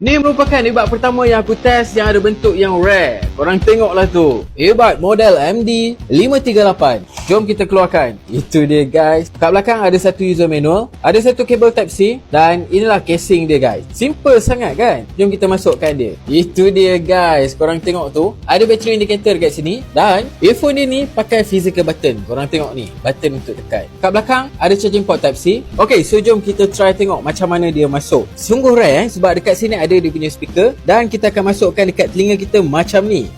Ni merupakan earbud pertama yang aku test yang ada bentuk yang rare. Korang tengoklah tu. Earbud model MD538. Jom kita keluarkan. Itu dia guys. Kat belakang ada satu user manual, ada satu kabel Type-C dan inilah casing dia guys. Simple sangat kan? Jom kita masukkan dia. Itu dia guys. Korang tengok tu. Ada battery indicator kat sini dan earphone dia ni pakai physical button. Korang tengok ni. Button untuk tekan. Kat belakang ada charging port Type-C. Okay, so jom kita try tengok macam mana dia masuk. Sungguh rare sebab dekat sini ada dia punya speaker dan kita akan masukkan dekat telinga kita macam ni.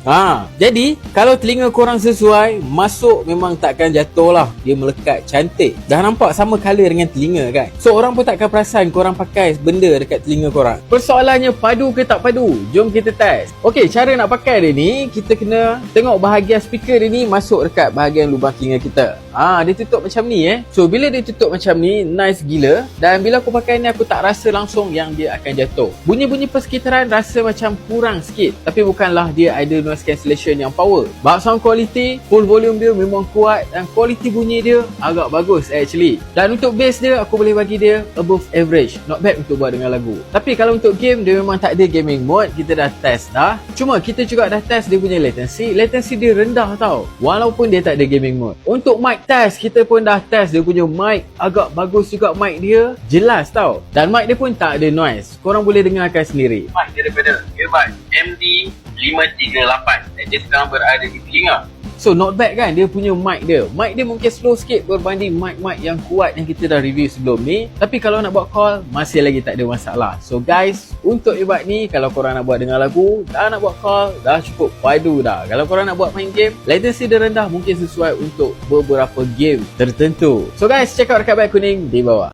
Jadi kalau telinga korang sesuai, masuk memang takkan jatuh lah. Dia melekat cantik. Dah nampak sama colour dengan telinga kan? So orang pun takkan perasan korang pakai benda dekat telinga korang. Persoalannya padu ke tak padu? Jom kita test. Okay, cara nak pakai dia ni, kita kena tengok bahagian speaker dia ni masuk dekat bahagian lubang telinga kita. Dia tutup macam ni So bila dia tutup macam ni, nice gila. Dan bila aku pakai ni, aku tak rasa langsung yang dia akan jatuh. Bunyi-bunyi persekitaran rasa macam kurang sikit, tapi bukanlah dia ada noise cancellation yang power. Bab sound quality, full volume dia memang kuat dan kualiti bunyi dia agak bagus actually. Dan untuk bass dia, aku boleh bagi dia above average. Not bad untuk buat dengan lagu. Tapi kalau untuk game, dia memang tak ada gaming mode. Kita dah test dah. Cuma kita juga dah test dia punya latency. Latency dia rendah tau, walaupun dia tak ada gaming mode. Untuk mic test, kita pun dah test dia punya mic. Agak bagus juga mic dia. Jelas tau. Dan mic dia pun tak ada noise. Korang boleh dengarkan sendiri. Mic dia daripada earbud MD538 dan dia sekarang berada di telinga. So not bad kan dia punya mic dia. Mic dia mungkin slow sikit berbanding mic-mic yang kuat yang kita dah review sebelum ni. Tapi kalau nak buat call, masih lagi tak ada masalah. So guys, untuk earbud ni, kalau korang nak buat dengar lagu, dah nak buat call, dah cukup padu dah. Kalau korang nak buat main game, latency dia rendah, mungkin sesuai untuk beberapa game tertentu. So guys, check out dekat beg kuning di bawah.